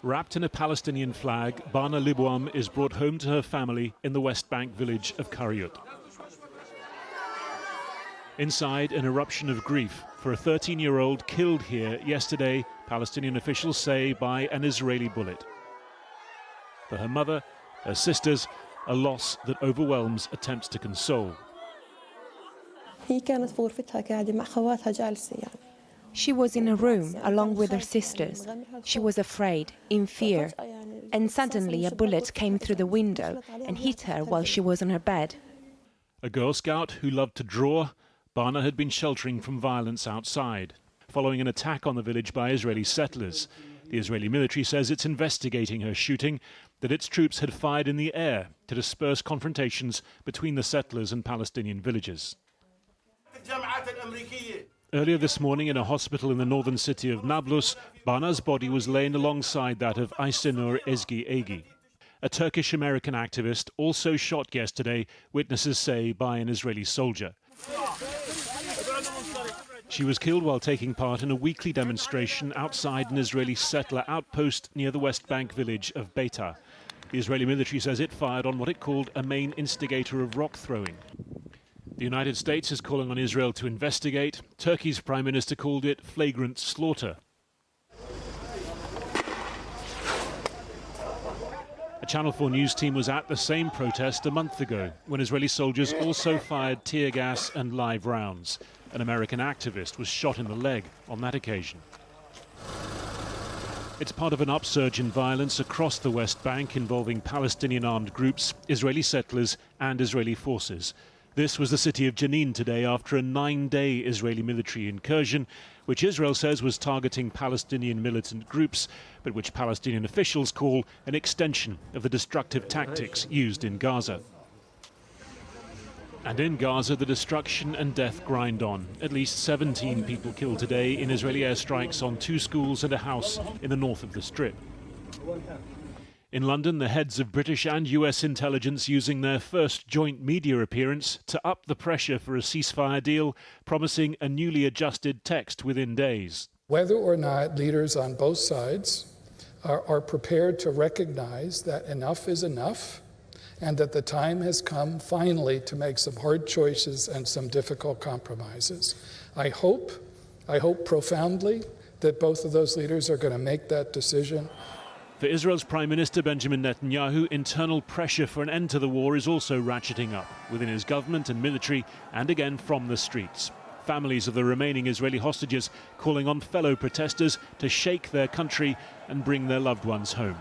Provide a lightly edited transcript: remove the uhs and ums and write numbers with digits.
Wrapped in a Palestinian flag, Bana Libouam is brought home to her family in the West Bank village of Kiryat. Inside, an eruption of grief for a 13-year-old killed here yesterday, Palestinian officials say, by an Israeli bullet. For her mother, her sisters, a loss that overwhelms attempts to console. She was in a room along with her sisters. She was afraid, in fear. And suddenly a bullet came through the window and hit her while she was on her bed. A Girl Scout who loved to draw, Bana had been sheltering from violence outside, following an attack on the village by Israeli settlers. The Israeli military says it's investigating her shooting, that its troops had fired in the air to disperse confrontations between the settlers and Palestinian villagers. Earlier this morning, in a hospital in the northern city of Nablus, Bana's body was laying alongside that of Aysenur Ezgi Egi, a Turkish-American activist also shot yesterday, witnesses say, by an Israeli soldier. She was killed while taking part in a weekly demonstration outside an Israeli settler outpost near the West Bank village of Beitar. The Israeli military says it fired on what it called a main instigator of rock throwing. The United States is calling on Israel to investigate. Turkey's Prime Minister called it flagrant slaughter. A Channel 4 news team was at the same protest a month ago when Israeli soldiers also fired tear gas and live rounds. An American activist was shot in the leg on that occasion. It's part of an upsurge in violence across the West Bank involving Palestinian armed groups, Israeli settlers and Israeli forces. This was the city of Jenin today after a 9-day Israeli military incursion, which Israel says was targeting Palestinian militant groups, but which Palestinian officials call an extension of the destructive tactics used in Gaza. And in Gaza, the destruction and death grind on. At least 17 people killed today in Israeli airstrikes on 2 schools and a house in the north of the Strip. In London, the heads of British and US intelligence using their first joint media appearance to up the pressure for a ceasefire deal, promising a newly adjusted text within days. Whether or not leaders on both sides are prepared to recognize that enough is enough and that the time has come finally to make some hard choices and some difficult compromises. I hope profoundly that both of those leaders are going to make that decision. For Israel's Prime Minister Benjamin Netanyahu, internal pressure for an end to the war is also ratcheting up within his government and military and again from the streets. Families of the remaining Israeli hostages calling on fellow protesters to shake their country and bring their loved ones home.